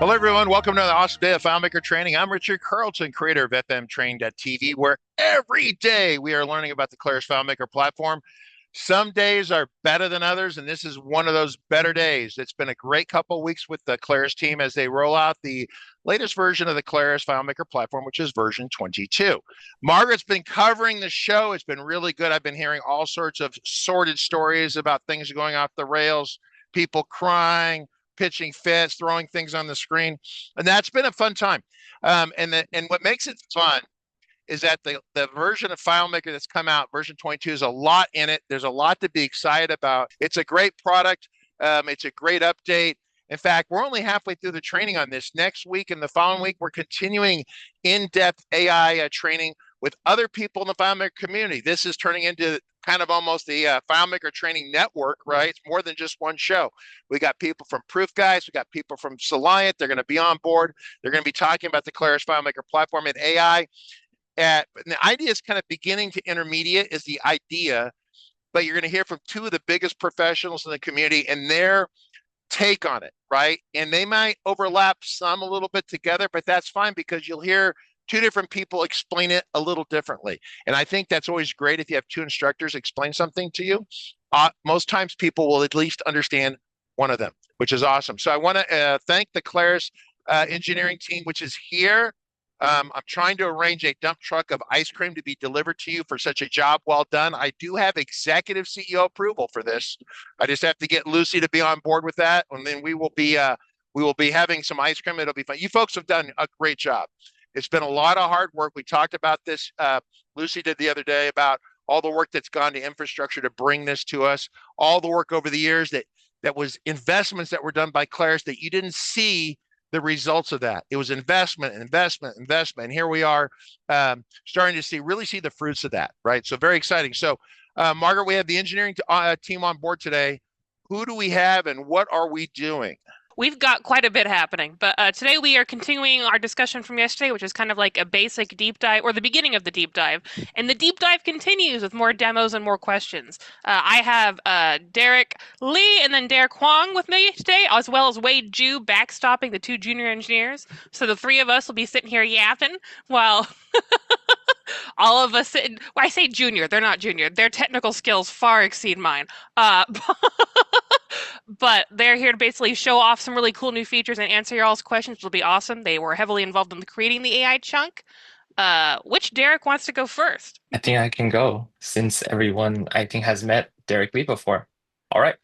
Hello, everyone. Welcome to the awesome day of FileMaker training. I'm Richard Carlton, creator of FMTrain.tv, where every day we are learning about the Claris FileMaker platform. Some days are better than others, and this is one of those better days. It's been a great couple of weeks with the Claris team as they roll out the latest version of the Claris FileMaker platform, which is version 22. Margaret's been covering the show. It's been really good. I've been hearing all sorts of sordid stories about things going off the rails, people crying, pitching fits, throwing things on the screen, and that's been a fun time. And what makes it fun is that the version of FileMaker that's come out, version 22, is a lot in it. There's a lot to be excited about. It's a great product. It's a great update. In fact, we're only halfway through the training on this. Next week and the following week, we're continuing in-depth AI training with other people in the FileMaker community. This is turning into kind of almost the FileMaker training network, right? It's more than just one show. We got people from Proof Guys. We got people from Soliant. They're going to be on board. They're going to be talking about the Claris FileMaker platform and AI. And the idea is kind of beginning to intermediate is the idea, but you're going to hear from two of the biggest professionals in the community and their take on it, right? And they might overlap some a little bit together, but that's fine because you'll hear two different people explain it a little differently. And I think that's always great if you have two instructors explain something to you. Most times people will at least understand one of them, which is awesome. So I want to thank the Claris engineering team, which is here. I'm trying to arrange a dump truck of ice cream to be delivered to you for such a job well done. I do have executive CEO approval for this. I just have to get Lucy to be on board with that, and then we will be having some ice cream. It'll be fun. You folks have done a great job. It's been a lot of hard work. We talked about this. Lucy did the other day about all the work that's gone to infrastructure to bring this to us. All the work over the years that was investments that were done by Claris that you didn't see the results of that. It was investment. And here we are starting to really see the fruits of that, right? So very exciting. So Margaret, we have the engineering team on board today. Who do we have and what are we doing? We've got quite a bit happening, but today we are continuing our discussion from yesterday, which is kind of like a basic deep dive, or the beginning of the deep dive. And the deep dive continues with more demos and more questions. I have Derek Lee and then Derek Hwang with me today, as well as Wade Ju backstopping the two junior engineers. So the three of us will be sitting here yapping while all of us sit. Well, I say junior, they're not junior. Their technical skills far exceed mine. But they're here to basically show off some really cool new features and answer your all's questions, which will be awesome. They were heavily involved in creating the AI chunk. Which Derek wants to go first? I think I can go since everyone I think has met Derek Lee before. All right.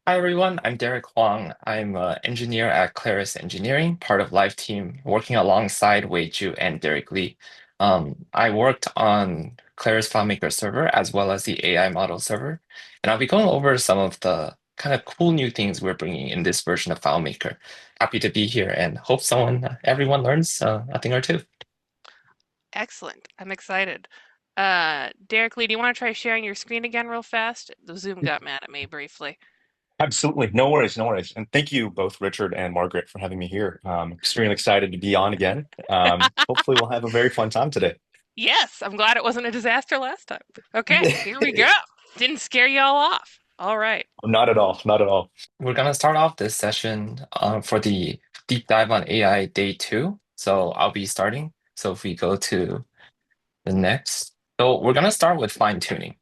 Hi, everyone. I'm Derek Hwang. I'm an engineer at Claris Engineering, part of Live Team, working alongside Wei Ju and Derek Lee. I worked on Claris FileMaker server as well as the AI model server, and I'll be going over some of the kind of cool new things we're bringing in this version of FileMaker. Happy to be here and hope everyone learns a thing or two. Excellent. I'm excited. Derek Lee, do you want to try sharing your screen again real fast? The Zoom got mad at me briefly. Absolutely. No worries. No worries. And thank you both, Richard and Margaret, for having me here. Extremely excited to be on again. Hopefully we'll have a very fun time today. Yes, I'm glad it wasn't a disaster last time. Okay, here we go. Didn't scare y'all off. All right. Not at all. Not at all. We're going to start off this session for the deep dive on AI day 2. So I'll be starting. So if we go to the next. So we're going to start with fine tuning.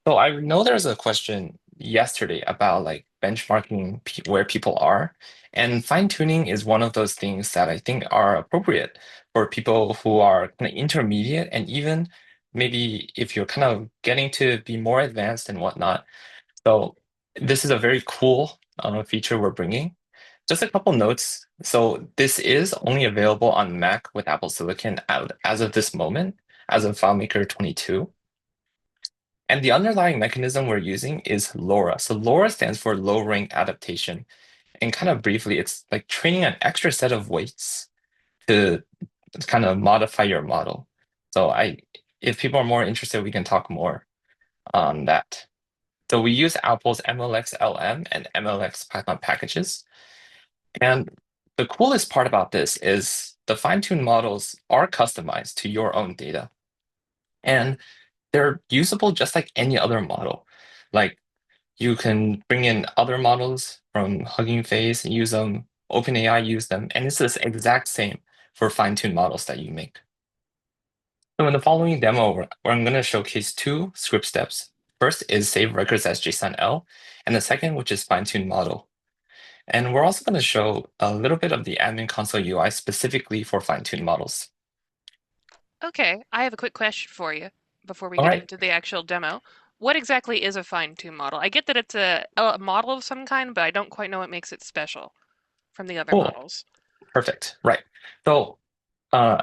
So I know there's a question yesterday about like benchmarking where people are. And fine tuning is one of those things that I think are appropriate for people who are kind of intermediate and even maybe if you're kind of getting to be more advanced and whatnot. So this is a very cool feature we're bringing. Just a couple notes. So this is only available on Mac with Apple Silicon as of this moment, as of FileMaker 22. And the underlying mechanism we're using is LoRa. So LoRa stands for low rank adaptation. And kind of briefly, it's like training an extra set of weights to kind of modify your model. So if people are more interested, we can talk more on that. So we use Apple's MLX-LM and MLX Python packages. And the coolest part about this is the fine-tuned models are customized to your own data. And they're usable just like any other model. Like you can bring in other models from Hugging Face and use them OpenAI use them, and it's the exact same for fine-tuned models that you make. So in the following demo, I'm going to showcase two script steps. First is save records as JSON-L, and the second, which is fine-tune model. And we're also going to show a little bit of the admin console UI specifically for fine-tuned models. Okay, I have a quick question for you before we All get right. into the actual demo. What exactly is a fine-tune model? I get that it's a model of some kind, but I don't quite know what makes it special from the other Cool. models. Perfect. Right. So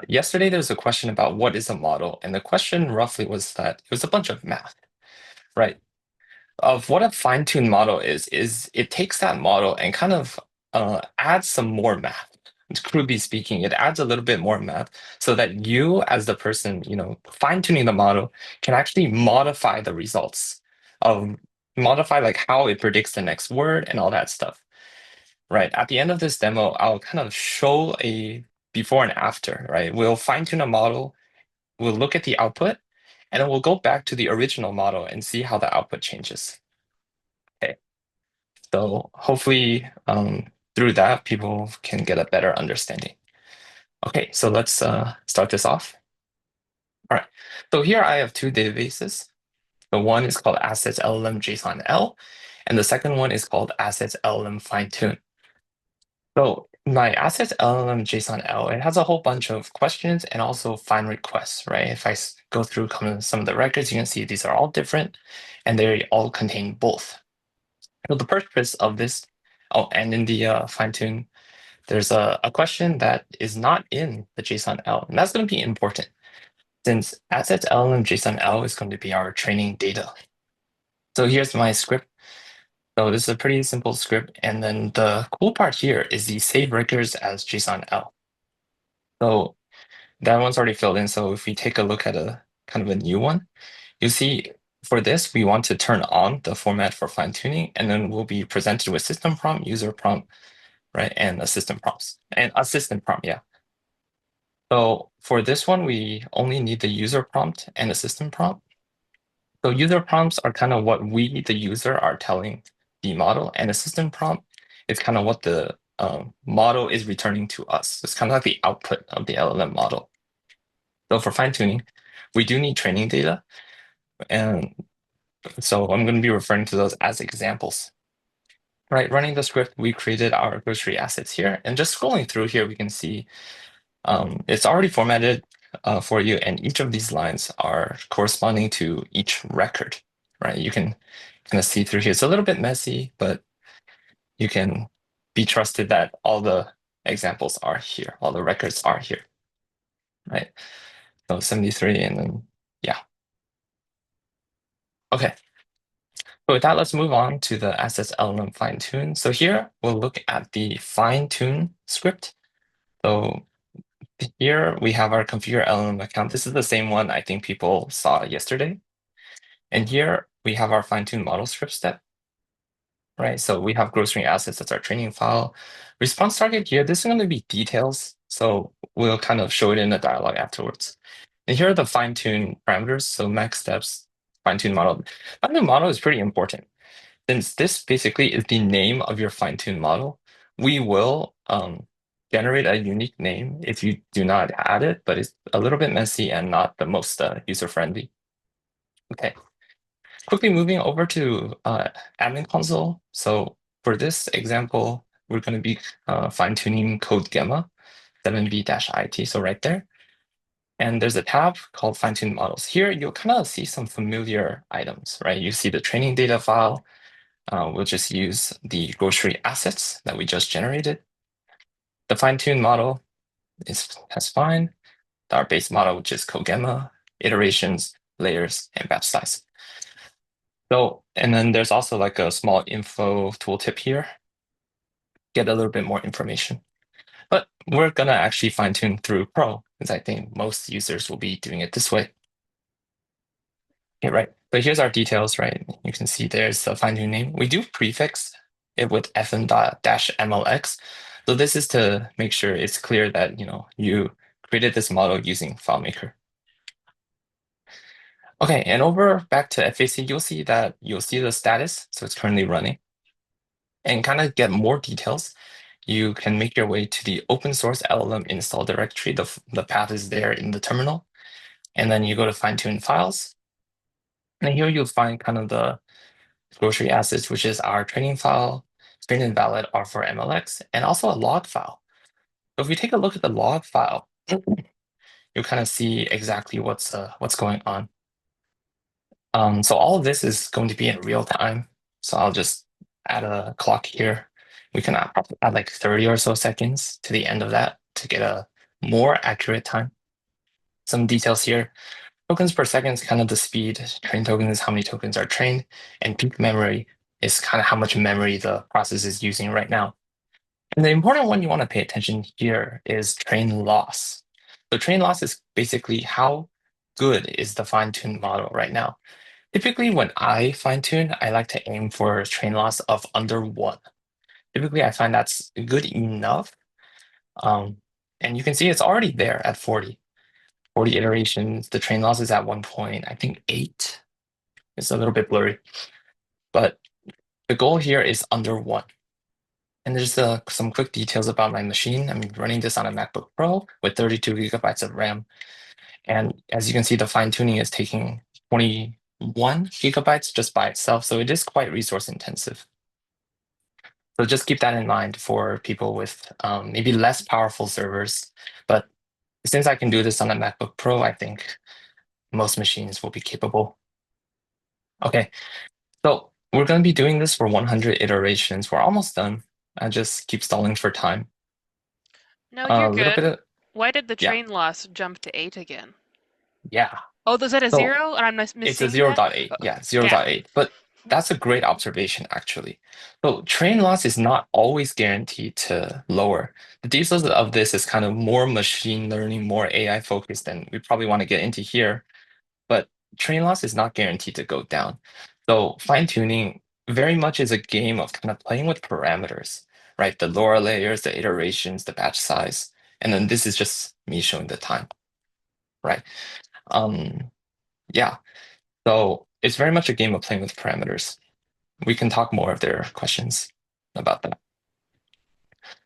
yesterday there was a question about what is a model, and the question roughly was that it was a bunch of math, right? Of what a fine-tuned model is it takes that model and kind of adds some more math. Crudely speaking, it adds a little bit more math so that you, as the person, fine-tuning the model, can actually modify the results, modify like how it predicts the next word and all that stuff. Right. At the end of this demo, I'll kind of show a before and after, right? We'll fine-tune a model, we'll look at the output, and then we'll go back to the original model and see how the output changes. Okay. So hopefully through that, people can get a better understanding. Okay, so let's start this off. All right. So here I have two databases. The one is called Assets LLM JSON-L, and the second one is called Assets LLM Fine-Tune. So my Assets LLM JSON-L, it has a whole bunch of questions and also find requests, right? If I go through some of the records, you can see these are all different and they all contain both. So the purpose of this, and in the fine-tune, there's a question that is not in the JSON-L, and that's going to be important since Assets LLM JSON-L is going to be our training data. So here's my script. So this is a pretty simple script. And then the cool part here is the save records as JSON-L. So that one's already filled in. So if we take a look at a kind of a new one, you see for this, we want to turn on the format for fine tuning, and then we'll be presented with system prompt, user prompt, right? And assistant prompts and assistant prompt. Yeah. So for this one, we only need the user prompt and assistant prompt. So user prompts are kind of what we, the user, are telling the model, and assistant prompt is kind of what the model is returning to us. It's kind of like the output of the LLM model. So for fine tuning, we do need training data, and so I'm going to be referring to those as examples. Right, running the script, we created our grocery assets here, and just scrolling through here, we can see it's already formatted for you, and each of these lines are corresponding to each record, right? You can kind of see through here. It's a little bit messy, but you can be trusted that all the examples are here, all the records are here, right? So 73, and then, yeah. Okay. So with that, let's move on to the Assets LLM fine-tune. So here, we'll look at the fine-tune script. So here we have our configure LLM account. This is the same one I think people saw yesterday. And here we have our fine-tune model script step, right? So we have grocery assets, that's our training file. Response target here, this is going to be details. So we'll kind of show it in the dialog afterwards. And here are the fine-tune parameters. So max steps, fine-tune model. Fine-tune model is pretty important. Since this basically is the name of your fine-tune model, we will generate a unique name if you do not add it, but it's a little bit messy and not the most user-friendly. Okay, quickly moving over to admin console. So for this example, we're going to be fine-tuning code Gemma 7b-IT, so right there. And there's a tab called fine-tune models. Here, you'll kind of see some familiar items, right? You see the training data file. We'll just use the grocery assets that we just generated. The fine-tune model that's fine. Our base model, which is CodeGemma, iterations, layers, and batch size. So, and then there's also like a small info tooltip here. Get a little bit more information. But we're gonna actually fine-tune through Pro, because I think most users will be doing it this way. Okay, right. But here's our details, right? You can see there's the fine-tune name. We do prefix it with fm-mlx. So this is to make sure it's clear that you created this model using FileMaker. Okay, and over back to FAC, you'll see the status. So it's currently running. And kind of get more details. you can make your way to the open source LLM install directory. The path is there in the terminal. And then you go to fine-tune files. And here you'll find kind of the grocery assets, which is our training file, train invalid R for MLX, and also a log file. So if you take a look at the log file, you'll kind of see exactly what's going on. So all of this is going to be in real time. So I'll just add a clock here. We can probably add like 30 or so seconds to the end of that to get a more accurate time. Some details here. Tokens per second is kind of the speed. Train tokens is how many tokens are trained. And peak memory is kind of how much memory the process is using right now. And the important one you want to pay attention here is train loss. So train loss is basically how good is the fine-tuned model right now. Typically, when I fine-tune, I like to aim for train loss of under 1. Typically, I find that's good enough. And you can see it's already there at 40 iterations. The train loss is at 1 point, I think 8. It's a little bit blurry. But the goal here is under 1. And there's some quick details about my machine. I'm running this on a MacBook Pro with 32 gigabytes of RAM. And as you can see, the fine-tuning is taking 21 gigabytes just by itself. So it is quite resource intensive. So just keep that in mind for people with maybe less powerful servers. But since I can do this on a MacBook Pro, I think most machines will be capable. Okay, so we're going to be doing this for 100 iterations. We're almost done. I just keep stalling for time. No, you're little good. bit of, Why did the yeah. train loss jump to 8 again? Yeah. Oh, is that a So 0? And I'm missing it's a that? 0.8. Yeah, 0.8. But that's a great observation, actually. So train loss is not always guaranteed to lower. The details of this is kind of more machine learning, more AI focused than we probably want to get into here. But train loss is not guaranteed to go down. So fine-tuning very much is a game of kind of playing with parameters, right? The lower layers, the iterations, the batch size. And then this is just me showing the time, right? Yeah. So it's very much a game of playing with parameters. We can talk more if there are questions about that.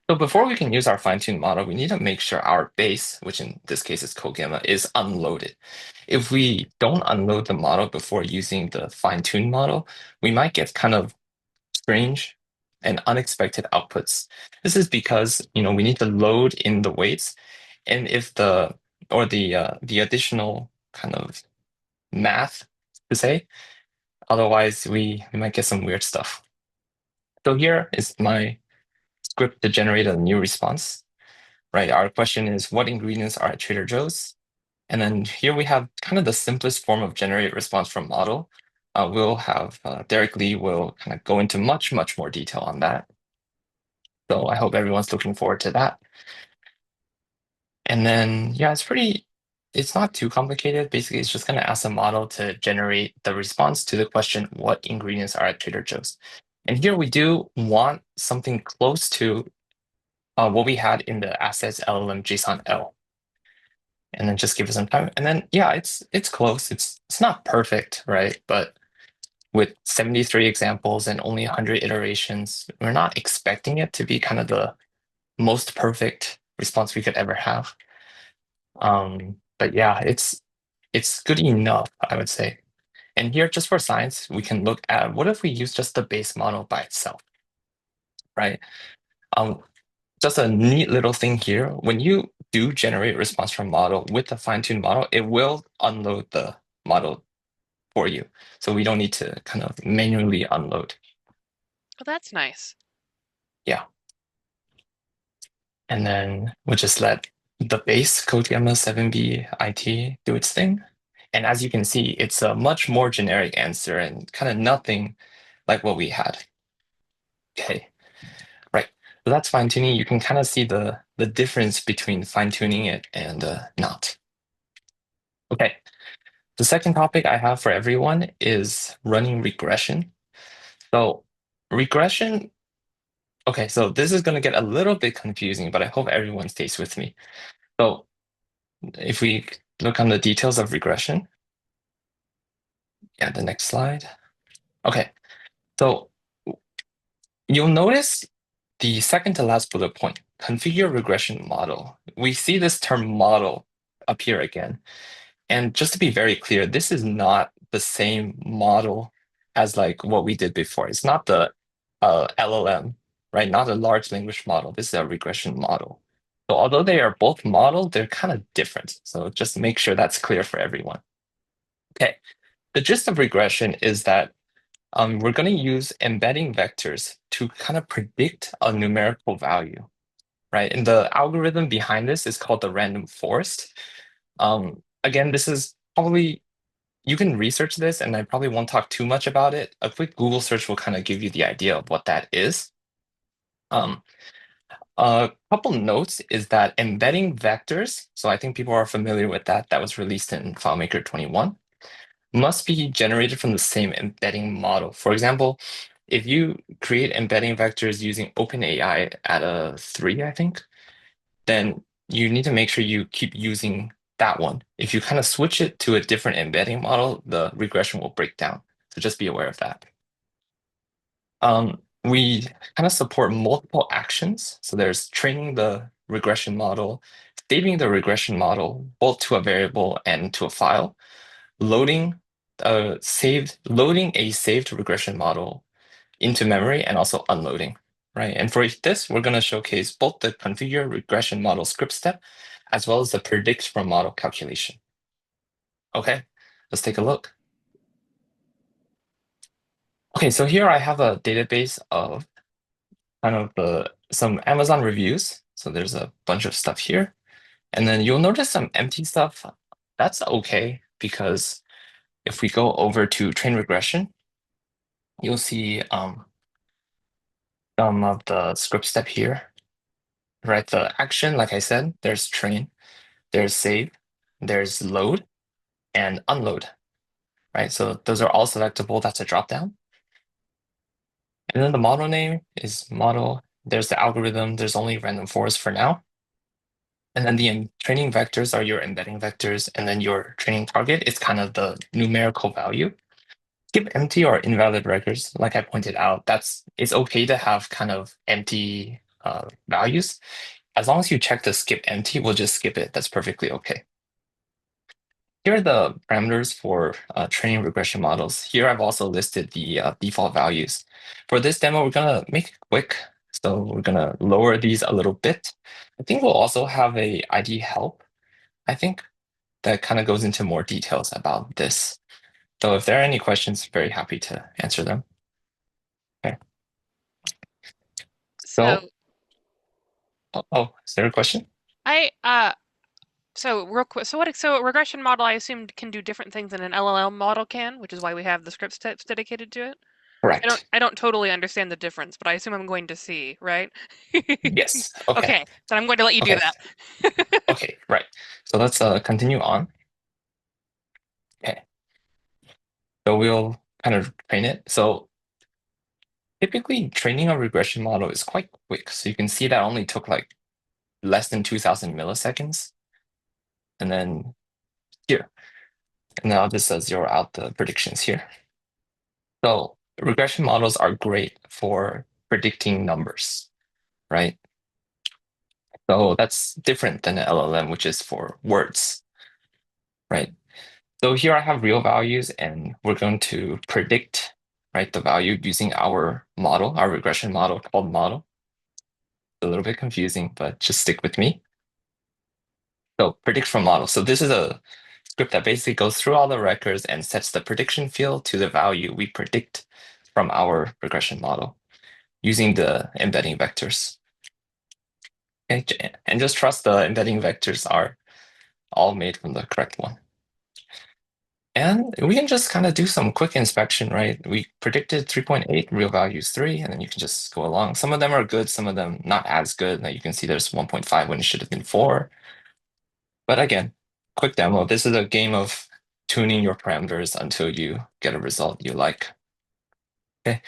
So before we can use our fine-tuned model, we need to make sure our base, which in this case is CoGamma, is unloaded. If we don't unload the model before using the fine-tuned model, we might get kind of strange and unexpected outputs. This is because we need to load in the weights, and if the additional kind of math to say, otherwise we might get some weird stuff. So here is my script to generate a new response, right? Our question is, what ingredients are at Trader Joe's? And then here we have kind of the simplest form of generate response from model. We'll have Derek Lee will kind of go into much, much more detail on that. So I hope everyone's looking forward to that. And then, yeah, it's not too complicated. Basically, it's just going to ask the model to generate the response to the question, what ingredients are at Trader Joe's? And here we do want something close to what we had in the assets LLM JSON-L. And then just give it some time. And then, yeah, it's close. It's not perfect, right? But with 73 examples and only 100 iterations, we're not expecting it to be kind of the most perfect response we could ever have. But yeah, it's good enough, I would say. And here, just for science, we can look at what if we use just the base model by itself, right? Just a neat little thing here. When you do generate response from model with the fine-tuned model, it will unload the model for you. So we don't need to kind of manually unload. Oh, that's nice. Yeah. And then we'll just let the base CodeGamma 7b IT do its thing. And as you can see, it's a much more generic answer and kind of nothing like what we had. Okay, right. So that's fine-tuning. You can kind of see the difference between fine-tuning it and not. Okay, the second topic I have for everyone is running regression. So regression, okay, so this is going to get a little bit confusing, but I hope everyone stays with me. So if we look on the details of regression, yeah, the next slide. Okay, so you'll notice the second to last bullet point, configure regression model. We see this term model appear again. And just to be very clear, this is not the same model as like what we did before. It's not the LLM, right? Not a large language model. This is a regression model. So although they are both model, they're kind of different. So just make sure that's clear for everyone. Okay, the gist of regression is that we're going to use embedding vectors to kind of predict a numerical value, right? And the algorithm behind this is called the random forest. Again, this is probably, you can research this and I probably won't talk too much about it. A quick Google search will kind of give you the idea of what that is. A couple notes is that embedding vectors, so I think people are familiar with that, that was released in FileMaker 21, must be generated from the same embedding model. For example, if you create embedding vectors using OpenAI at a 3, I think, then you need to make sure you keep using that one. If you kind of switch it to a different embedding model, the regression will break down. So just be aware of that. We kind of support multiple actions. So there's training the regression model, saving the regression model, both to a variable and to a file, loading a saved regression model into memory, and also unloading, right? And for this, we're going to showcase both the configure regression model script step as well as the predict from model calculation. Okay, let's take a look. Okay, so here I have a database of kind of some Amazon reviews. So there's a bunch of stuff here. And then you'll notice some empty stuff. That's okay, because if we go over to train regression, you'll see some of the script step here, right? The action, like I said, there's train, there's save, there's load, and unload, right? So those are all selectable. That's a dropdown. And then the model name is model. There's the algorithm. There's only random forest for now. And then the training vectors are your embedding vectors. And then your training target is kind of the numerical value. Skip empty or invalid records, like I pointed out, it's okay to have kind of empty values. As long as you check the skip empty, we'll just skip it. That's perfectly okay. Here are the parameters for training regression models. Here I've also listed the default values. For this demo, we're going to make it quick. So we're going to lower these a little bit. I think we'll also have a ID help, I think, that kind of goes into more details about this. So if there are any questions, very happy to answer them. Okay. So is there a question? So real quick, so a regression model, I assume, can do different things than an LLM model can, which is why we have the script steps dedicated to it. Correct. I don't totally understand the difference, but I assume I'm going to see, right? Yes. Okay. Okay, so I'm going to let you do that. Okay, right. So let's continue on. Okay. So we'll kind of train it. So typically training a regression model is quite quick. So you can see that only took like less than 2000 milliseconds. And then here, and then I'll just zero out the predictions here. So regression models are great for predicting numbers, right? So that's different than an LLM, which is for words, right? So here I have real values, and we're going to predict, right, the value using our model, our regression model called model. A little bit confusing, but just stick with me. So predict from model. So this is a script that basically goes through all the records and sets the prediction field to the value we predict from our regression model using the embedding vectors. Okay, and just trust the embedding vectors are all made from the correct one. And we can just kind of do some quick inspection, right? We predicted 3.8, real value is 3, and then you can just go along. Some of them are good, some of them not as good. Now you can see there's 1.5 when it should have been 4. But again, quick demo. This is a game of tuning your parameters until you get a result you like. Okay.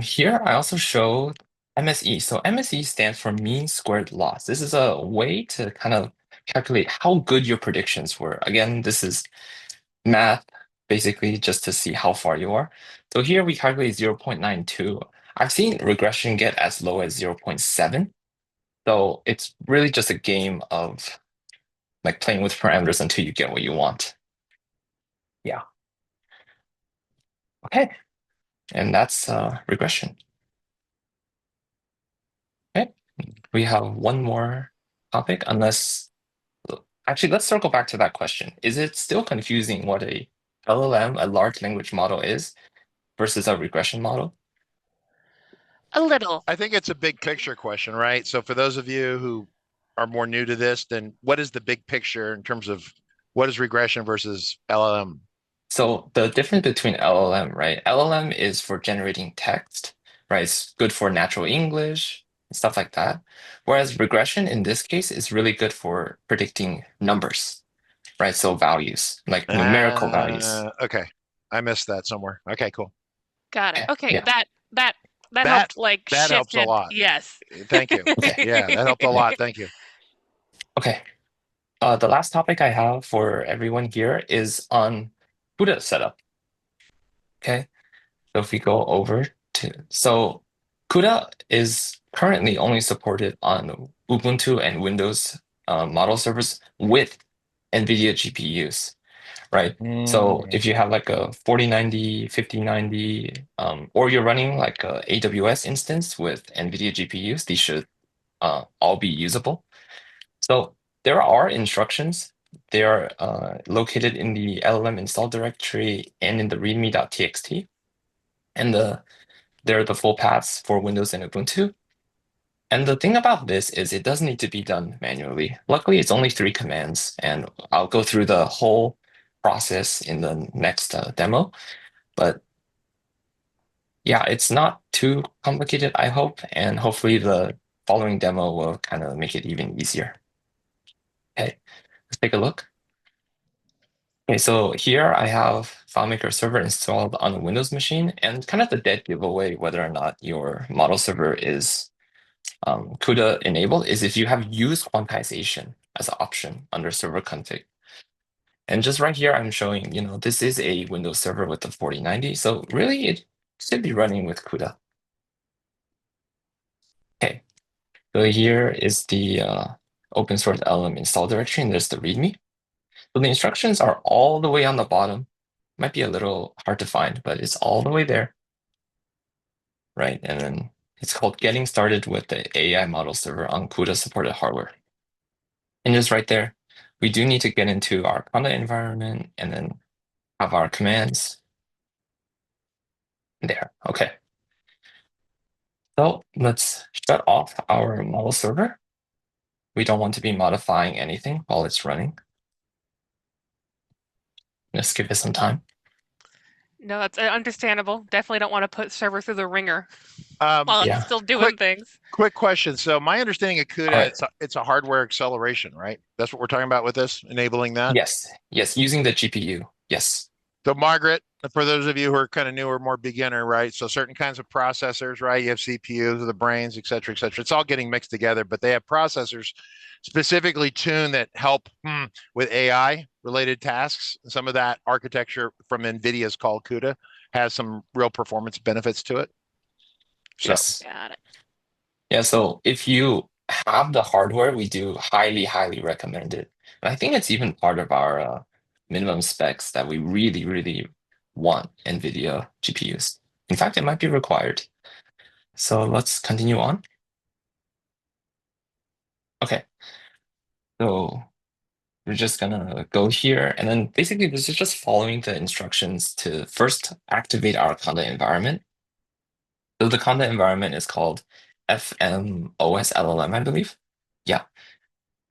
Here I also show MSE. So MSE stands for mean squared loss. This is a way to kind of calculate how good your predictions were. Again, this is math, basically, just to see how far you are. So here we calculate 0.92. I've seen regression get as low as 0.7. So it's really just a game of like playing with parameters until you get what you want. Yeah. Okay. And that's regression. Okay. We have one more topic, unless actually let's circle back to that question. Is it still confusing what a LLM, a large language model, is versus a regression model? A little. I think it's a big picture question, right? So for those of you who are more new to this, then what is the big picture in terms of what is regression versus LLM? So the difference between LLM, right? LLM is for generating text, right? It's good for natural English, stuff like that. Whereas regression in this case is really good for predicting numbers, right? So values, like numerical values. Okay. I missed that somewhere. Okay, cool. Got it. Yeah, Okay, yeah. that That helped like that helps a shifted. lot. Yes. Thank you. Okay. Yeah, that helped a lot. Thank you. Okay. The last topic I have for everyone here is on CUDA setup. Okay. So if we go over so CUDA is currently only supported on Ubuntu and Windows model servers with NVIDIA GPUs, right? So if you have like a 4090, 5090, or you're running like a AWS instance with NVIDIA GPUs, these should all be usable. So there are instructions. They are located in the LLM install directory and in the readme.txt. And they're the full paths for Windows and Ubuntu. And the thing about this is it doesn't need to be done manually. Luckily, it's only 3 commands, and I'll go through the whole process in the next demo. But yeah, it's not too complicated, I hope, and hopefully the following demo will kind of make it even easier. Okay, let's take a look. Okay, so here I have FileMaker server installed on a Windows machine, and kind of the dead giveaway whether or not your model server is CUDA enabled is if you have use quantization as an option under server config. And just right here, I'm showing, this is a Windows server with the 4090. So really, it should be running with CUDA. Okay, so here is the open source LLM install directory, and there's the README. So the instructions are all the way on the bottom. Might be a little hard to find, but it's all the way there, right? And then it's called Getting Started with the AI Model Server on CUDA supported hardware. And just right there, we do need to get into our conda environment and then have our commands there. Okay. So let's shut off our model server. We don't want to be modifying anything while it's running. Let's give it some time. No, that's understandable. Definitely don't want to put server through the ringer Um, while Yeah. it's still doing things. quick question. So my understanding of CUDA, All right. it's a hardware acceleration, right? That's what we're talking about with this, enabling that. Yes, using the GPU. Yes. So Margaret, for those of you who are kind of newer, more beginner, right? So certain kinds of processors, right? You have CPUs, the brains, et cetera, et cetera. It's all getting mixed together, but they have processors specifically tuned that help with AI related tasks. Some of that architecture from NVIDIA is called CUDA, has some real performance benefits to it. So. Yes. Got it. Yeah, so if you have the hardware, we do highly, highly recommend it. And I think it's even part of our minimum specs that we really, really want NVIDIA GPUs. In fact, it might be required. So let's continue on. Okay. So we're just gonna go here, and then basically this is just following the instructions to first activate our conda environment. So the conda environment is called FMOS LLM, I believe. Yeah.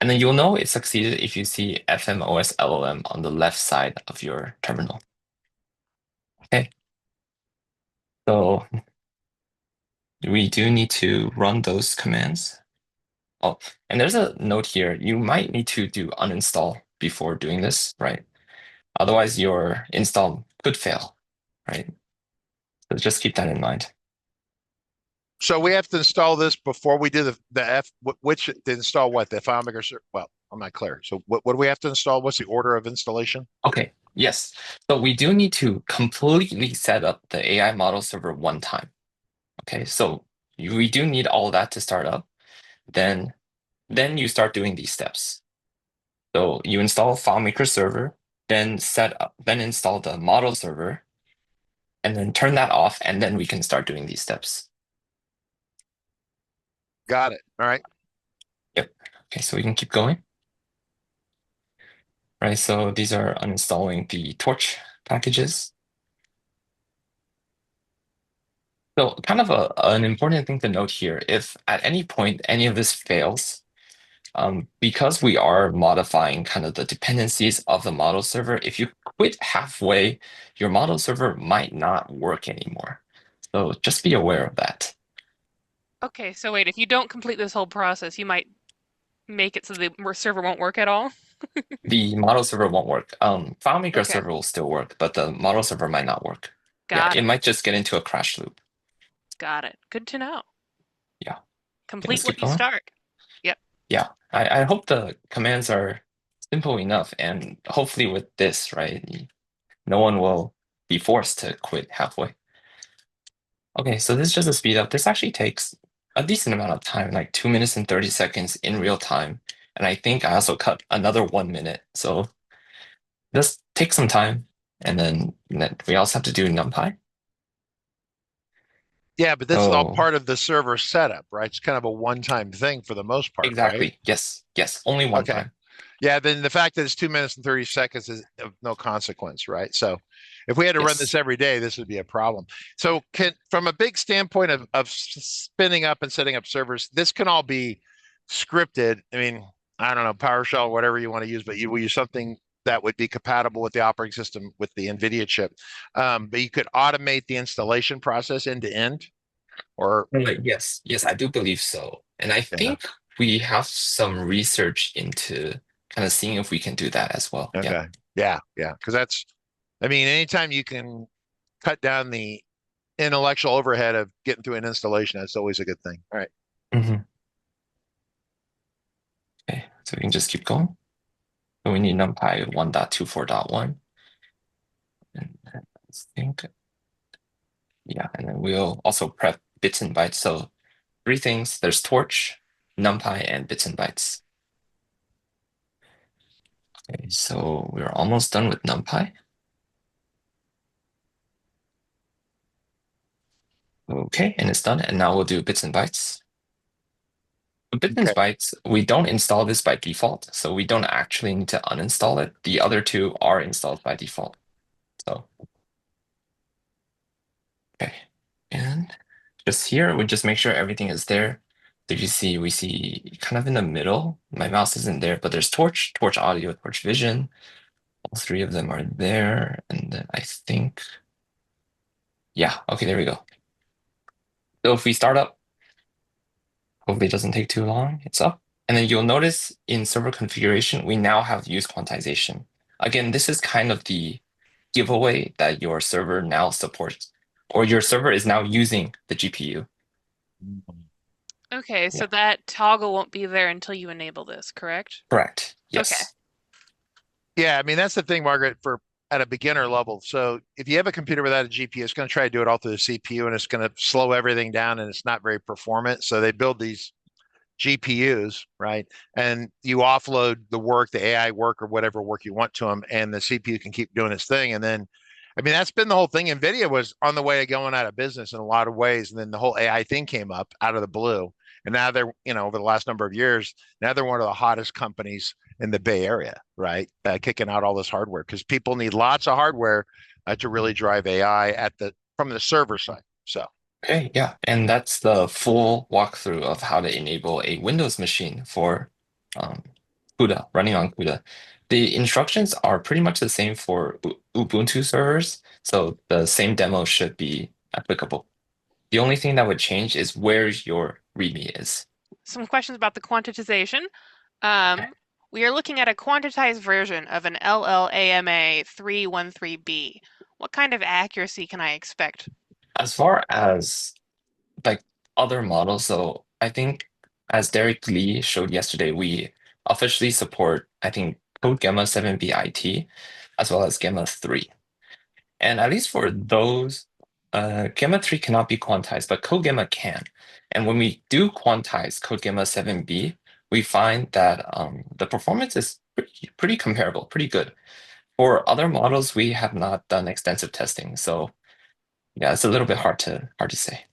And then you'll know it succeeded if you see FMOS LLM on the left side of your terminal. Okay. So we do need to run those commands. Oh, and there's a note here. You might need to do uninstall before doing this, right? Otherwise, your install could fail, right? So just keep that in mind. So we have to install this before we do the F, which to install what? The FileMaker, well, I'm not clear. So what do we have to install? What's the order of installation? Okay, yes. So we do need to completely set up the AI model server one time. Okay, so we do need all that to start up. Then you start doing these steps. So you install FileMaker server, then then install the model server, and then turn that off, and then we can start doing these steps. Got it. All right. Yep. Okay, so we can keep going. Right, so these are uninstalling the torch packages. So kind of an important thing to note here, if at any point any of this fails, because we are modifying kind of the dependencies of the model server, if you quit halfway, your model server might not work anymore. So just be aware of that. Okay, so wait, if you don't complete this whole process, you might make it so the server won't work at all? The model server won't work. FileMaker Okay. server will still work, but the model server might not work. Got It it. might just get into a crash loop. Got it. Good to know. Yeah. Complete let's what keep you going. start. Yep. Yeah, I hope the commands are simple enough, and hopefully with this, right, no one will be forced to quit halfway. Okay, so this is just a speed up. This actually takes a decent amount of time, like 2 minutes and 30 seconds in real time. And I think I also cut another 1 minute. So just take some time. And then we also have to do NumPy. Yeah, but this is all Oh, part of the server setup, right? It's kind of a one-time thing for the most part, right? exactly. Yes, only one Okay. time. Yeah, then the fact that it's 2 minutes and 30 seconds is of no consequence, right? So if we had to run Yes. this every day, this would be a problem. So from a big standpoint of spinning up and setting up servers, this can all be scripted. I mean, I don't know, PowerShell, whatever you want to use, but you will use something that would be compatible with the operating system with the NVIDIA chip. But you could automate the installation process end to end, or Yes, I do believe so. And I yeah. think we have some research into kind of seeing if we can do that as well. Yeah. Okay. Yeah. Because I mean, anytime you can cut down the intellectual overhead of getting through an installation, that's always a good thing. All right. Mhm. Okay, so we can just keep going. So we need NumPy 1.24.1. And let's think. Yeah, and then we'll also prep bits and bytes. So 3 things, there's torch, NumPy, and bits and bytes. Okay, so we're almost done with NumPy. Okay, and it's done. And now we'll do bits and bytes. Bits and Okay. bytes, we don't install this by default, so we don't actually need to uninstall it. The other two are installed by default. So, okay, and just here, we just make sure everything is there. So you see, we see kind of in the middle, my mouse isn't there, but there's torch, torch audio, torch vision. All 3 of them are there, and then I think, yeah, okay, there we go. So if we start up, hopefully it doesn't take too long, it's up. And then you'll notice in server configuration, we now have use quantization. Again, this is kind of the giveaway that your server now supports, or your server is now using the GPU. Okay, so Yeah. that toggle won't be there until you enable this, correct? Correct. Yes. Okay. Yeah, I mean that's the thing, Margaret, for at a beginner level. So if you have a computer without a GPU, it's going to try to do it all through the CPU, and it's going to slow everything down, and it's not very performant. So they build these GPUs, right? And you offload the work, the AI work, or whatever work you want to them, and the CPU can keep doing its thing. And then, I mean, that's been the whole thing. NVIDIA was on the way of going out of business in a lot of ways. And then the whole AI thing came up out of the blue. And now they're, over the last number of years, now they're one of the hottest companies in the Bay Area, right? Kicking out all this hardware because people need lots of hardware to really drive AI from the server side. So. Okay, yeah, and that's the full walkthrough of how to enable a Windows machine for CUDA, running on CUDA. The instructions are pretty much the same for Ubuntu servers, so the same demo should be applicable. The only thing that would change is where your README is. Some questions about the quantization. Okay. We are looking at a quantized version of an LLAMA 313B. What kind of accuracy can I expect? As far as like other models, so I think as Derek Lee showed yesterday, we officially support, I think, code Gamma 7b IT as well as Gamma 3. And at least for those Gamma 3 cannot be quantized, but code gamma can. And when we do quantize code gamma 7b, we find that the performance is pretty comparable, pretty good. For other models, we have not done extensive testing, so yeah, it's a little bit hard to say.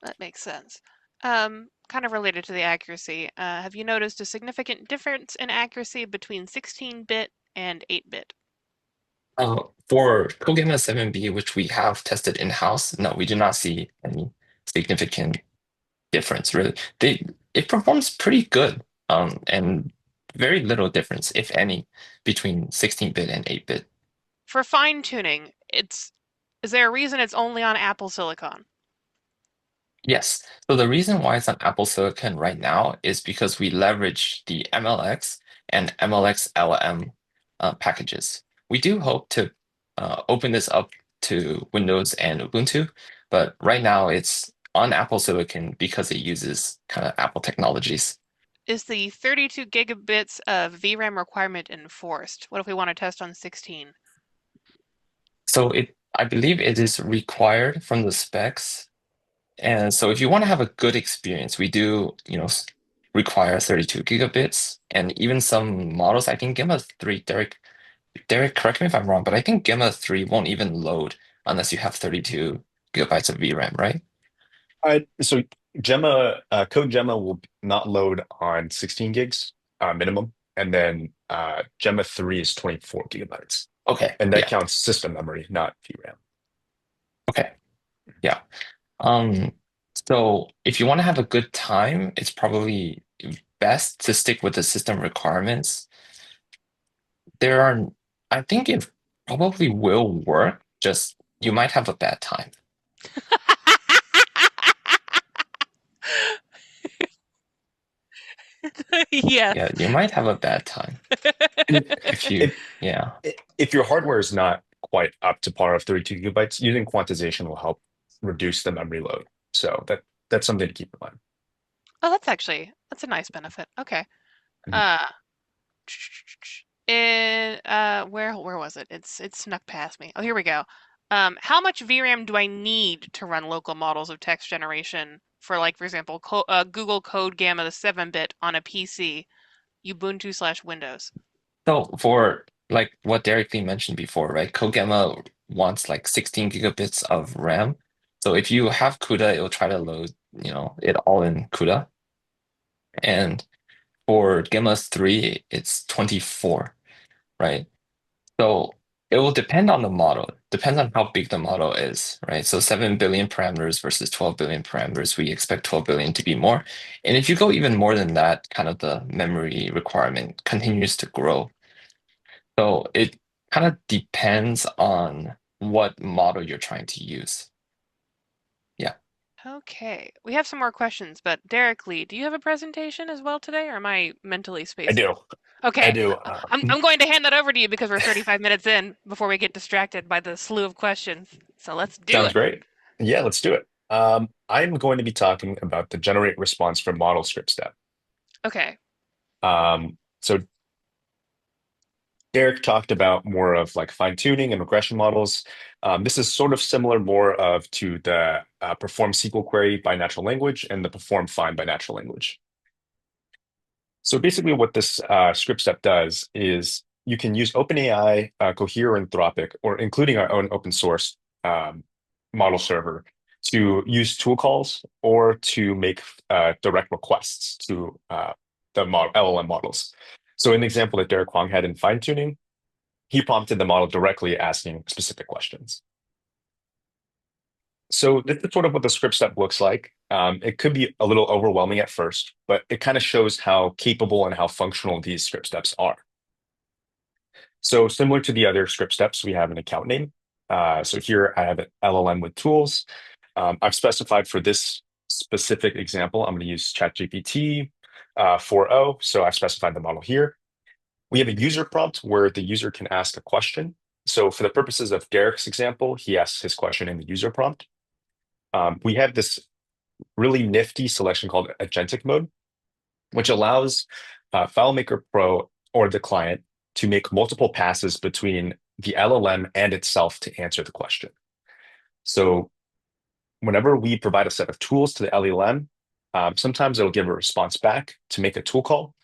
That makes sense. Kind of related to the accuracy, have you noticed a significant difference in accuracy between 16-bit and 8-bit? For code gamma 7b, which we have tested in-house, no, we do not see any significant difference, really. It performs pretty good, and very little difference, if any, between 16-bit and 8-bit. For fine tuning, is there a reason it's only on Apple Silicon? Yes. So the reason why it's on Apple Silicon right now is because we leverage the MLX and MLX LM packages. We do hope to open this up to Windows and Ubuntu, but right now it's on Apple Silicon because it uses kind of Apple technologies. Is the 32 gigabits of VRAM requirement enforced? What if we want to test on 16? So I believe it is required from the specs. And so if you want to have a good experience, we do, require 32 gigabits. And even some models, I think Gamma 3, Derek, correct me if I'm wrong, but I think Gamma 3 won't even load unless you have 32 gigabytes of VRAM, right? So code Gemma will not load on 16 gigs minimum, and then Gemma 3 is 24 gigabytes. Okay. And that yeah. counts system memory, not VRAM. Okay. Yeah. So if you want to have a good time, it's probably best to stick with the system requirements. I think it probably will work, just you might have a bad time. Yes. Yeah, you might have a bad time. If your hardware is not quite up to par of 32 gigabytes, using quantization will help reduce the memory load. So that's something to keep in mind. Oh, that's a nice benefit. Okay. Mhm. Where was it? It snuck past me. Oh, here we go. How much VRAM do I need to run local models of text generation for, like, for example, Google Code Gamma the 7-bit on a PC, Ubuntu/Windows? So for like what Derek Lee mentioned before, right? CodeGamma wants like 16 gigabits of RAM. So if you have CUDA, it will try to load, it all in CUDA. And for Gamma 3, it's 24, right? So it will depend on the model. Depends on how big the model is, right? So 7 billion parameters versus 12 billion parameters, we expect 12 billion to be more. And if you go even more than that, kind of the memory requirement continues to grow. So it kind of depends on what model you're trying to use. Yeah. Okay, we have some more questions, but Derek Lee, do you have a presentation as well today, or am I mentally I spacing? do. Okay, I do. I'm going to hand that over to you because we're 35 minutes in before we get distracted by the slew of questions. So let's do Sounds it. great. Yeah, let's do it. I'm going to be talking about the generate response from model script step. Okay. So Derek talked about more of like fine tuning and regression models. This is sort of similar more of to the perform SQL query by natural language and the perform find by natural language. So basically what this script step does is you can use OpenAI, Cohere, and Anthropic, or including our own open source model server to use tool calls or to make direct requests to the LLM models. So an example that Derek Hwang had in fine tuning, he prompted the model directly asking specific questions. So this is sort of what the script step looks like. It could be a little overwhelming at first, but it kind of shows how capable and how functional these script steps are. So similar to the other script steps, we have an account name. So here I have an LLM with tools. I've specified for this specific example, I'm going to use ChatGPT 4.0. So I've specified the model here. We have a user prompt where the user can ask a question. So for the purposes of Derek's example, he asks his question in the user prompt. We have this really nifty selection called agentic mode, which allows FileMaker Pro or the client to make multiple passes between the LLM and itself to answer the question. So whenever we provide a set of tools to the LLM, sometimes it'll give a response back to make a tool call.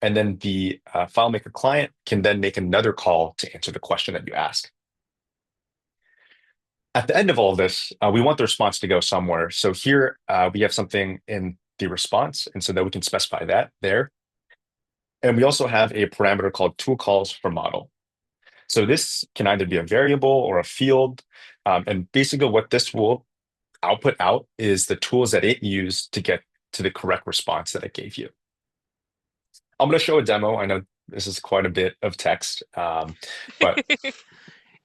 And then the FileMaker client can then make another call to answer the question that you ask. At the end of all this, we want the response to go somewhere. So here we have something in the response, and so that we can specify that there. And we also have a parameter called tool calls for model. So this can either be a variable or a field. And basically what this will output out is the tools that it used to get to the correct response that it gave you. I'm going to show a demo. I know this is quite a bit of text, but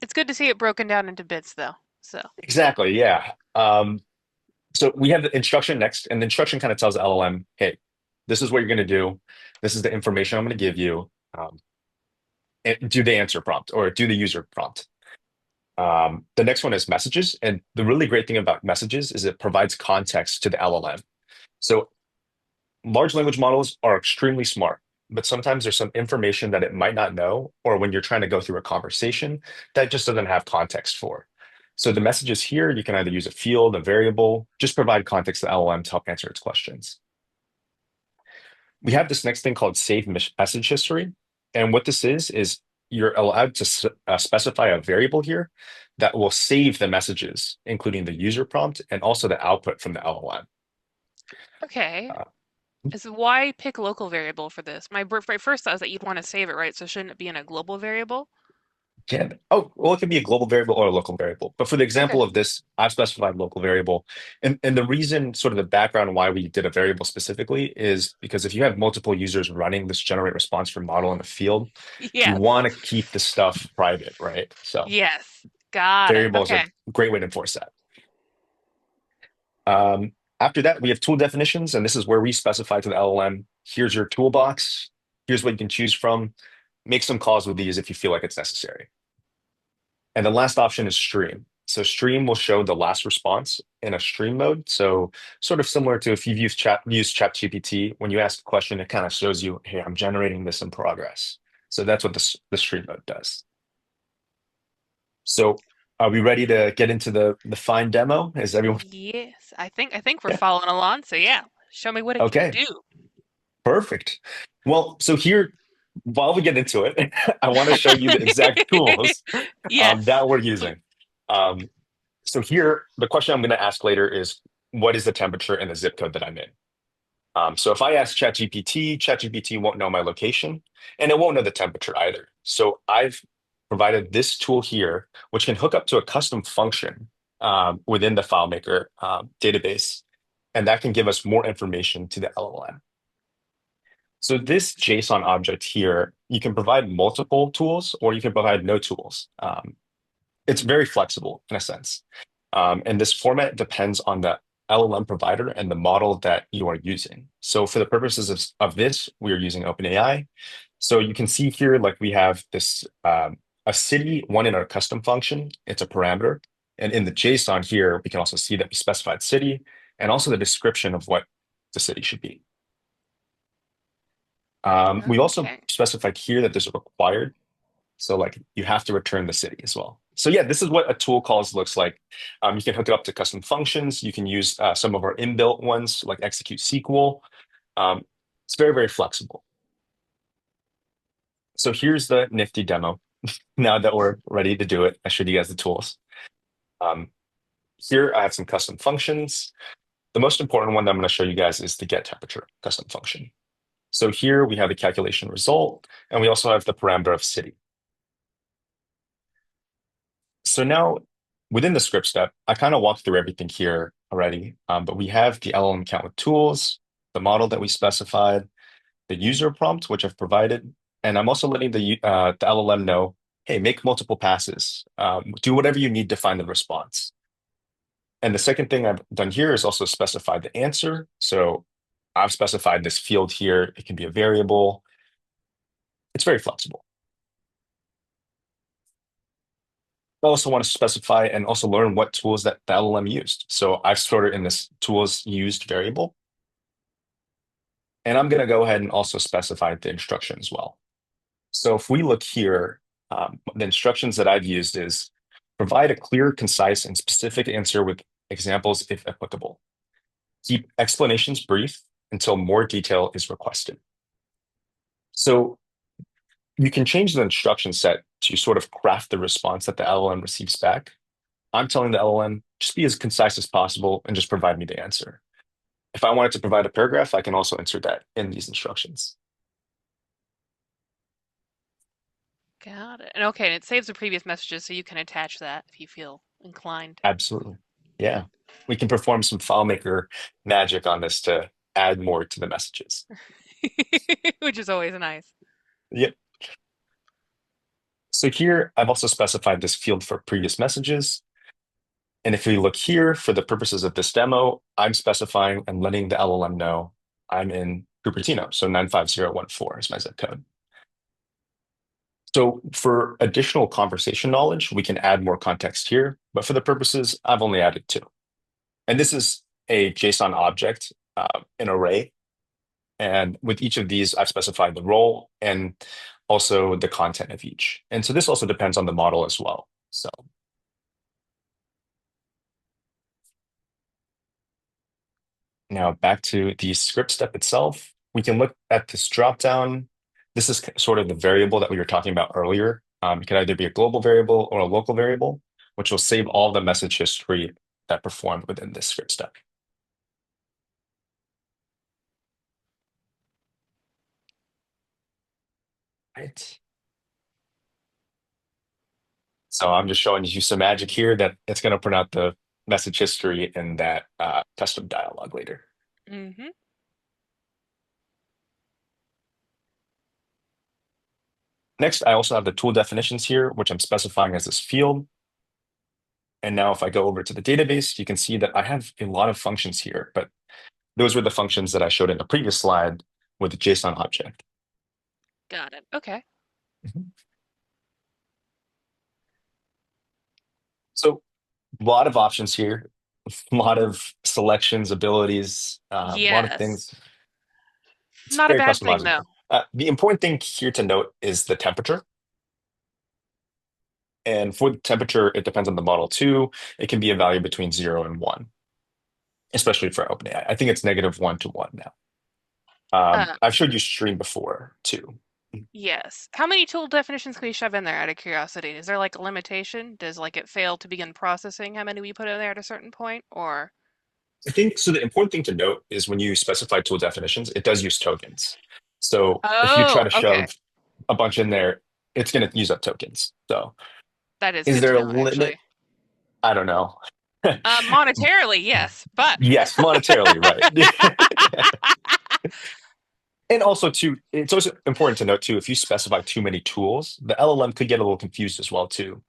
it's good to see it broken down into bits, though. So exactly, yeah. So we have the instruction next, and the instruction kind of tells the LLM, hey, this is what you're going to do. This is the information I'm going to give you. And do the answer prompt or do the user prompt. The next one is messages. And the really great thing about messages is it provides context to the LLM. So large language models are extremely smart, but sometimes there's some information that it might not know, or when you're trying to go through a conversation that just doesn't have context for. So the messages here, you can either use a field, a variable, just provide context to the LLM to help answer its questions. We have this next thing called save message history. And what this is you're allowed to specify a variable here that will save the messages, including the user prompt and also the output from the LLM. Okay. So why pick local variable for this? My first thought is that you'd want to save it, right? So shouldn't it be in a global variable? Oh, well, it can be a global variable or a local variable. But for the example of this, I've specified local variable. And the reason, sort of the background why we did a variable specifically is because if you have multiple users running this generate response from model in the field, you want to keep the stuff private, right? So yes, got variables it. are a great way to enforce that. After that, we have tool definitions, and this is where we specify to the LLM, here's your toolbox, here's what you can choose from. Make some calls with these if you feel like it's necessary. And the last option is stream. So stream will show the last response in a stream mode. So sort of similar to if you've used ChatGPT, when you ask a question, it kind of shows you, hey, I'm generating this in progress. So that's what the stream mode does. So are we ready to get into the fine demo? Is everyone? Yes, I think we're following along. So yeah, show me what it can do. Perfect. Well, so here, while we get into it, I want to show you the exact tools that we're using. So here, the question I'm going to ask later is, what is the temperature and the zip code that I'm in? So if I ask ChatGPT won't know my location, and it won't know the temperature either. So I've provided this tool here, which can hook up to a custom function within the FileMaker database, and that can give us more information to the LLM. So this JSON object here, you can provide multiple tools or you can provide no tools. It's very flexible in a sense. And this format depends on the LLM provider and the model that you are using. So for the purposes of this, we are using OpenAI. So you can see here, like we have this, a city, one in our custom function, it's a parameter. And in the JSON here, we can also see that we specified city and also the description of what the city should be. We also specified here that this is required. So like you have to return the city as well. So yeah, this is what a tool calls looks like. You can hook it up to custom functions. You can use some of our inbuilt ones like execute SQL. It's very, very flexible. So here's the nifty demo. Now that we're ready to do it, I showed you guys the tools. Here I have some custom functions. The most important one that I'm going to show you guys is the get temperature custom function. So here we have a calculation result, and we also have the parameter of city. So now within the script step, I kind of walked through everything here already, but we have the LLM count with tools, the model that we specified, the user prompt, which I've provided, and I'm also letting the LLM know, hey, make multiple passes, do whatever you need to find the response. And the second thing I've done here is also specify the answer. So I've specified this field here. It can be a variable. It's very flexible. I also want to specify and also learn what tools that the LLM used. So I've stored it in this tools used variable. And I'm going to go ahead and also specify the instruction as well. So if we look here, the instructions that I've used is Provide a clear, concise, and specific answer with examples if applicable. Keep explanations brief until more detail is requested. So you can change the instruction set to sort of craft the response that the LLM receives back. I'm telling the LLM, just be as concise as possible and just provide me the answer. If I wanted to provide a paragraph, I can also insert that in these instructions. Got it. And okay, and it saves the previous messages, so you can attach that if you feel inclined. Absolutely. Yeah. We can perform some FileMaker magic on this to add more to the messages. Which is always nice. Yep. So here, I've also specified this field for previous messages. And if we look here, for the purposes of this demo, I'm specifying and letting the LLM know I'm in Cupertino. So 95014 is my zip code. So for additional conversation knowledge, we can add more context here. But for the purposes, I've only added 2. And this is a JSON object, an array. And with each of these, I've specified the role and also the content of each. And so this also depends on the model as well. So now back to the script step itself, we can look at this dropdown. This is sort of the variable that we were talking about earlier. It could either be a global variable or a local variable, which will save all the message history that performed within this script step. Right. So I'm just showing you some magic here that it's going to print out the message history in that custom dialog later. Mm-hmm. Next, I also have the tool definitions here, which I'm specifying as this field. And now if I go over to the database, you can see that I have a lot of functions here, but those were the functions that I showed in the previous slide with the JSON object. Got it. Okay. So a lot of options here, a lot of selections, abilities, a lot of Yes. things. It's Not a very bad thing, customizable. though. The important thing here to note is the temperature. And for the temperature, it depends on the model too. It can be a value between 0 and 1, especially for OpenAI. I think it's -1 to 1 now. I've showed you stream before too. Yes. How many tool definitions can we shove in there out of curiosity? Is there like a limitation? Does like it fail to begin processing how many we put in there at a certain point? Or I think so. The important thing to note is when you specify tool definitions, it does use tokens. So if you try to okay. shove a bunch in there, it's going to use up tokens. So That is is good there to a know, limit? actually. I don't know. Monetarily, yes, but Yes, monetarily, right. And also, too, it's also important to note, too, if you specify too many tools, the LLM could get a little confused as well, too.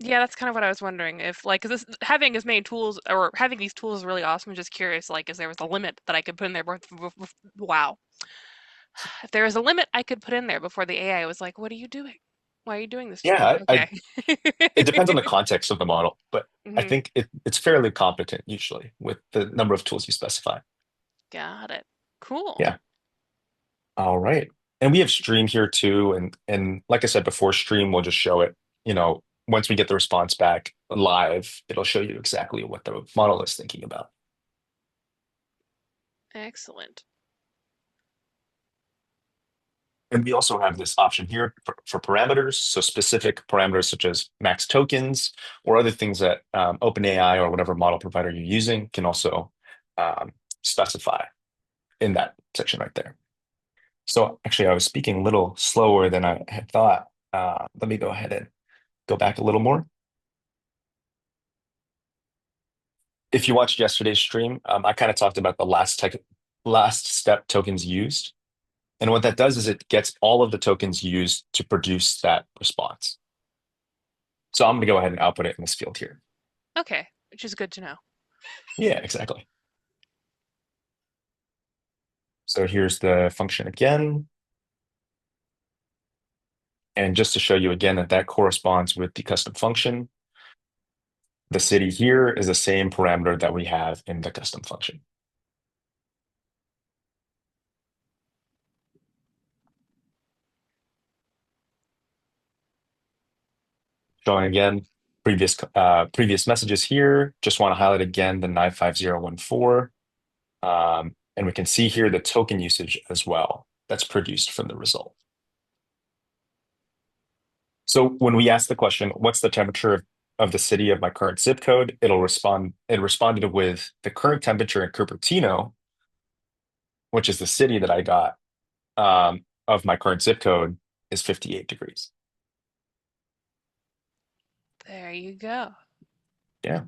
yeah, that's kind of what I was wondering. If like, because having as many tools or having these tools is really awesome. I'm just curious, like, is there was a limit that I could put in there? Wow. If there was a limit I could put in there before the AI was like, "What are you doing? Why are you doing this to me?" Yeah, Okay. it depends on the context of the model, but I Mhm. think it's fairly competent usually with the number of tools you specify. Got it. Cool. Yeah. All right. And we have stream here too. And like I said before, stream will just show it, once we get the response back live, it'll show you exactly what the model is thinking about. Excellent. And we also have this option here for parameters. So specific parameters such as max tokens or other things that OpenAI or whatever model provider you're using can also specify in that section right there. So actually, I was speaking a little slower than I had thought. Let me go ahead and go back a little more. If you watched yesterday's stream, I kind of talked about the last step tokens used. And what that does is it gets all of the tokens used to produce that response. So I'm going to go ahead and output it in this field here. Okay, which is good to know. Yeah, exactly. So here's the function again. And just to show you again that that corresponds with the custom function, the city here is the same parameter that we have in the custom function. showing again previous messages here. Just want to highlight again the 95014. And we can see here the token usage as well that's produced from the result. So when we ask the question, what's the temperature of the city of my current zip code? It responded with the current temperature in Cupertino, which is the city that I got, of my current zip code is 58 degrees. There you go. Yeah.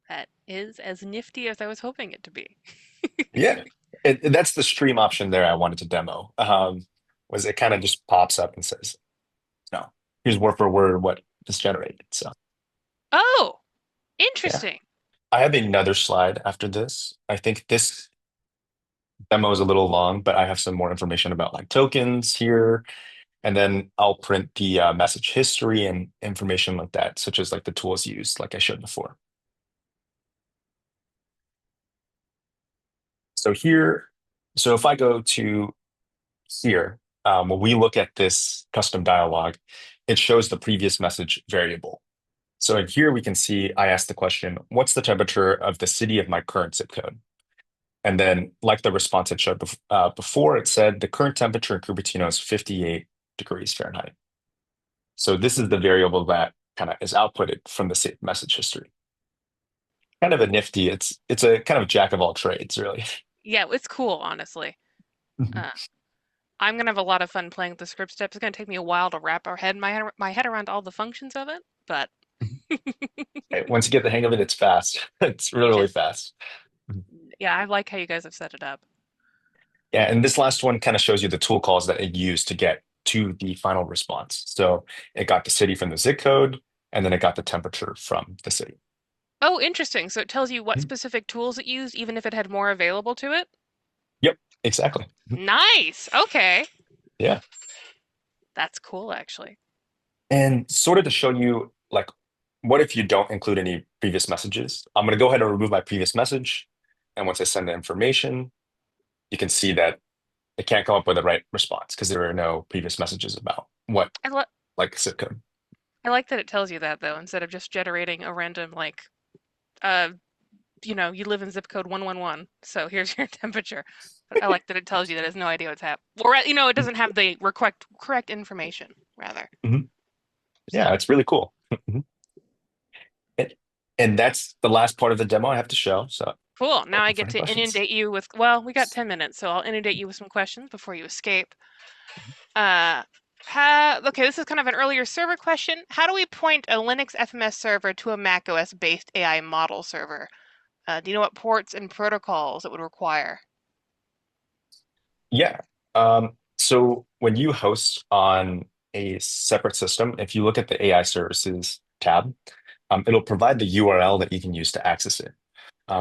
That is as nifty as I was hoping it to be. Yeah. That's the stream option there I wanted to demo. Was it kind of just pops up and says, no, here's word for word what is generated. So Oh, yeah. interesting. I have another slide after this. I think this demo is a little long, but I have some more information about like tokens here. And then I'll print the message history and information like that, such as like the tools used, like I showed before. So here, so if I go to here, when we look at this custom dialog, it shows the previous message variable. So in here, we can see I asked the question, what's the temperature of the city of my current zip code? And then like the response it showed before, it said the current temperature in Cupertino is 58 degrees Fahrenheit. So this is the variable that kind of is outputted from the message history. Kind of a nifty, it's a kind of jack of all trades, really. Yeah, it's cool, honestly. I'm gonna have a lot of fun playing with the script steps. It's gonna take me a while to wrap my head around all the functions of it, but Once you get the hang of it, it's fast. It's really fast. yeah, I like how you guys have set it up. Yeah, and this last one kind of shows you the tool calls that it used to get to the final response. So it got the city from the zip code, and then it got the temperature from the city. Oh, interesting. So it tells you what specific tools it used, even if it had more available to it? Yep, exactly. Nice. Okay. Yeah. That's cool, actually. And sort of to show you, like, what if you don't include any previous messages? I'm going to go ahead and remove my previous message. And once I send the information, you can see that it can't come up with the right response because there are no previous messages about what, like zip code. I like that it tells you that, though, instead of just generating a random, like, you live in zip code 111, so here's your temperature. But I like that it tells you that it has no idea what's happening. Or, it doesn't have the correct information, rather. Yeah, it's really cool. And that's the last part of the demo I have to show. So cool. Now I get to questions. inundate you with, well, we got 10 minutes, so I'll inundate you with some questions before you escape. Okay, this is kind of an earlier server question. How do we point a Linux FMS server to a Mac OS-based AI model server? Do you know what ports and protocols it would require? Yeah. So when you host on a separate system, if you look at the AI services tab, it'll provide the URL that you can use to access it.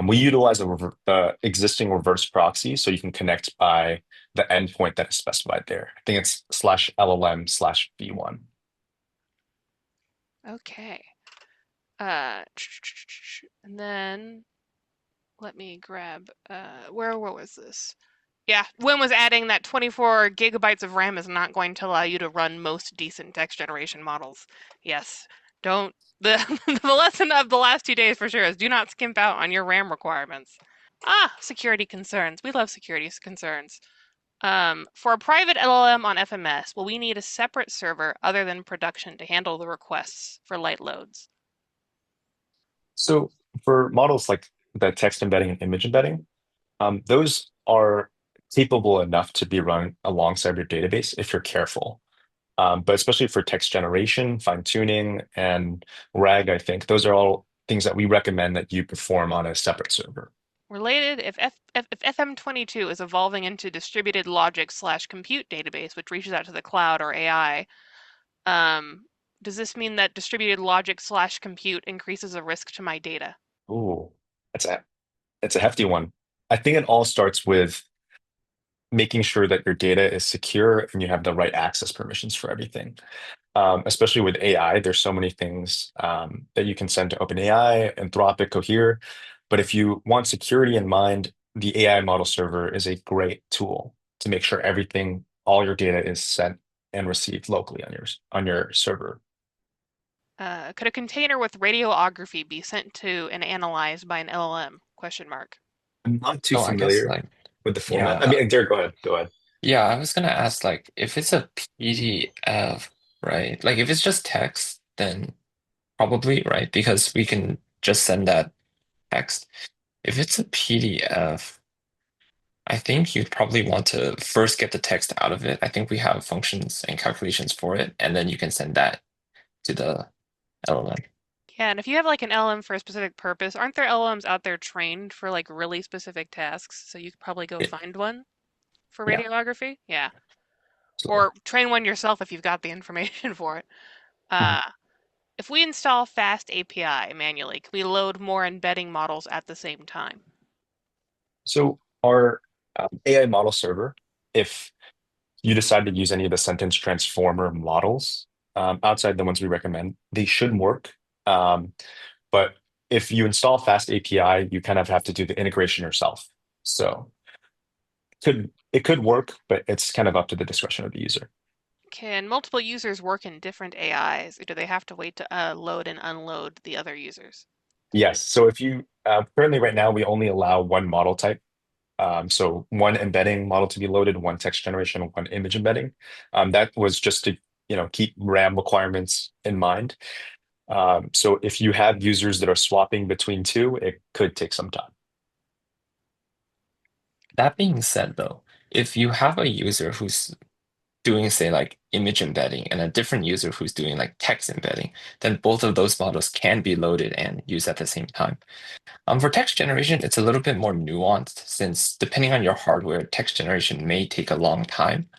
We utilize the existing reverse proxy, so you can connect by the endpoint that is specified there. I think it's /LLM/v1. Okay. And then let me grab, where was this? Yeah, Wim was adding that 24 gigabytes of RAM is not going to allow you to run most decent text generation models. Yes, don't. The lesson of the last 2 days for sure is do not skimp out on your RAM requirements. Security concerns. We love security concerns. For a private LLM on FMS, will we need a separate server other than production to handle the requests for light loads? So for models like the text embedding and image embedding, those are capable enough to be run alongside your database if you're careful. But especially for text generation, fine tuning, and RAG, I think those are all things that we recommend that you perform on a separate server. Related, if FM22 is evolving into distributed logic/compute database, which reaches out to the cloud or AI, does this mean that distributed logic/compute increases the risk to my data? Ooh, it's a hefty one. I think it all starts with making sure that your data is secure and you have the right access permissions for everything. Especially with AI, there's so many things that you can send to OpenAI, Anthropic, Cohere. But if you want security in mind, the AI model server is a great tool to make sure all your data is sent and received locally on your server. Could a container with radiography be sent to and analyzed by an LLM? Question mark. I'm not too So I guess familiar like with the format. I yeah, mean, Derek, go ahead. Go ahead. yeah, I was gonna ask like if it's a PDF, right? Like if it's just text, then probably, right? Because we can just send that text. If it's a PDF, I think you'd probably want to first get the text out of it. I think we have functions and calculations for it, and then you can send that to the LLM. Yeah, and if you have like an LLM for a specific purpose, aren't there LLMs out there trained for like really specific tasks? So you could probably go Yeah, find one for yeah, radiography. Yeah. absolutely. Or train one yourself if you've got the information for it. Mhm. Uh, if we install Fast API manually, can we load more embedding models at the same time? So our AI model server, if you decide to use any of the sentence transformer models outside the ones we recommend, they should work. But if you install Fast API, you kind of have to do the integration yourself. So it could work, but it's kind of up to the discretion of the user. Can multiple users work in different AIs, or do they have to wait to load and unload the other users? Yes. So if you currently right now we only allow one model type. So one embedding model to be loaded, one text generation, one image embedding. That was just to keep RAM requirements in mind. So if you have users that are swapping between two, it could take some time. That being said, though, if you have a user who's doing, say, like image embedding and a different user who's doing like text embedding, then both of those models can be loaded and used at the same time. For text generation, it's a little bit more nuanced since depending on your hardware, text generation may take a long time,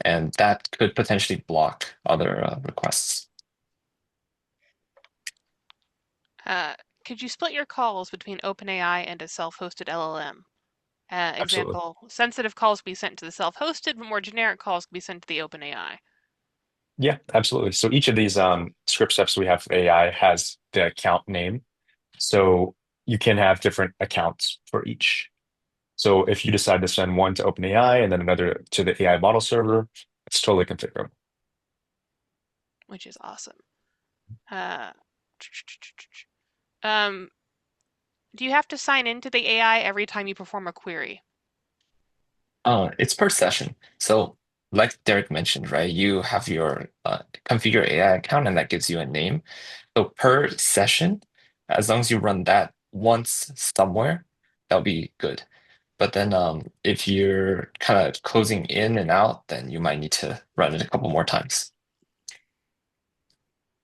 and that could potentially block other requests. Could you split your calls between OpenAI and a self-hosted LLM? Absolutely. Example, sensitive calls can be sent to the self-hosted, but more generic calls can be sent to the OpenAI. Yeah, absolutely. So each of these script steps we have for AI has the account name. So you can have different accounts for each. So if you decide to send one to OpenAI and then another to the AI model server, it's totally configurable. Which is awesome. Um, do you have to sign into the AI every time you perform a query? It's per session. So like Derek mentioned, right, you have your configure AI account and that gives you a name. So per session, as long as you run that once somewhere, that'll be good. But then if you're kind of closing in and out, then you might need to run it a couple more times.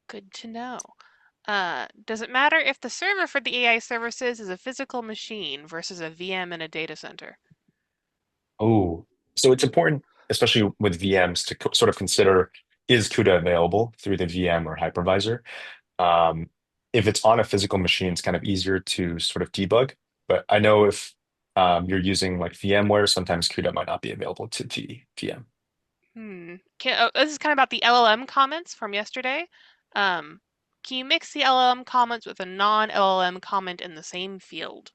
Good to know. Does it matter if the server for the AI services is a physical machine versus a VM in a data center? Oh, so it's important, especially with VMs, to sort of consider, is CUDA available through the VM or hypervisor? Um, if it's on a physical machine, it's kind of easier to sort of debug. But I know if you're using like VMware, sometimes CUDA might not be available to the VM. This is kind of about the LLM comments from yesterday. Can you mix the LLM comments with a non-LLM comment in the same field?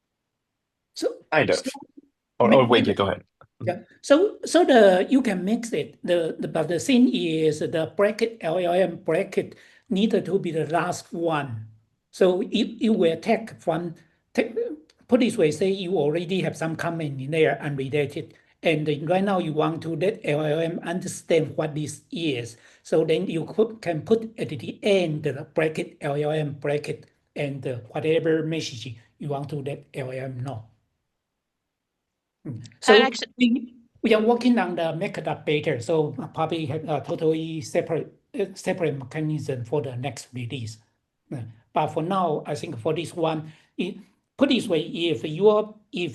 So, Kind so of. Oh, wait, yeah, maybe go ahead. yeah. So the you can mix it. But the thing is the bracket LLM bracket needed to be the last one. So you will take put this way, say you already have some comment in there unrelated, and then right now you want to let LLM understand what this is. So then you can put at the end the bracket LLM bracket and whatever message you want to let LLM know. And So actually, we are working on the MakerDAO beta, so probably have a totally separate mechanism for the next release. But for now, I think for this one, put this way, if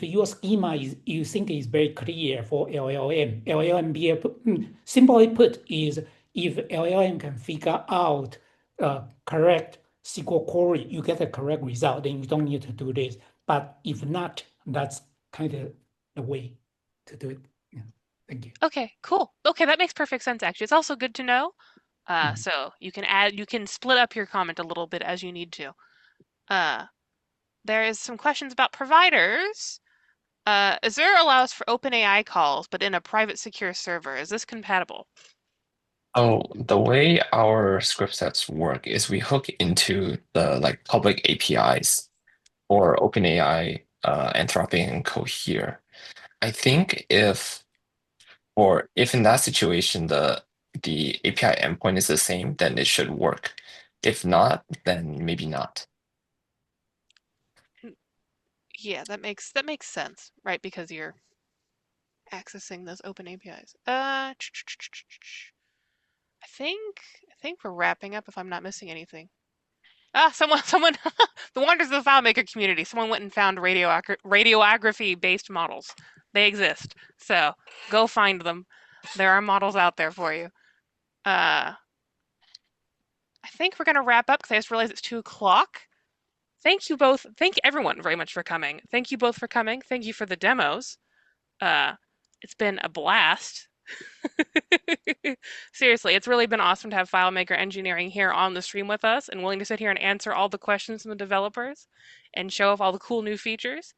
your schema you think is very clear for LLM be able, simply put is if LLM can figure out correct SQL query, you get a correct result, then you don't need to do this. But if not, that's kind of the way to do it. Yeah. Thank you. okay, cool. Okay, that makes perfect sense, actually. It's also good to know. So you can split up your comment a little bit as you need to. There is some questions about providers. Azure allows for OpenAI calls, but in a private secure server. Is this compatible? So the way our script sets work is we hook into the like public APIs or OpenAI, Anthropic, and Cohere. I think if in that situation the API endpoint is the same, then it should work. If not, then maybe not. Yeah, that makes sense, right? Because you're accessing those open APIs. I think we're wrapping up if I'm not missing anything. Someone, the wonders of the FileMaker community. Someone went and found radiography-based models. They exist, so go find them. There are models out there for you. I think we're gonna wrap up because I just realized it's 2 o'clock. Thank you both. Thank everyone very much for coming. Thank you both for coming. Thank you for the demos. It's been a blast. Seriously, it's really been awesome to have FileMaker Engineering here on the stream with us and willing to sit here and answer all the questions from the developers and show off all the cool new features.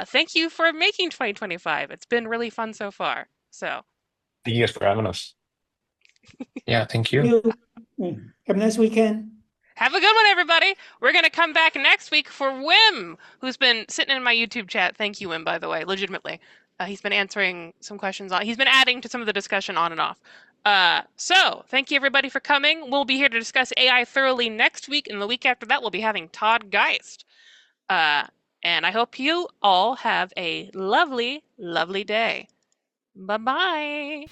Thank you for making 2025. It's been really fun so far. So, Thank you guys for having us. Yeah, thank you. Have a nice weekend. have a good one, everybody. We're going to come back next week for Wim, who's been sitting in my YouTube chat. Thank you, Wim, by the way, legitimately. He's been answering some questions. He's been adding to some of the discussion on and off. So thank you, everybody, for coming. We'll be here to discuss AI thoroughly next week, and the week after that, we'll be having Todd Geist. And I hope you all have a lovely, lovely day. Bye-bye.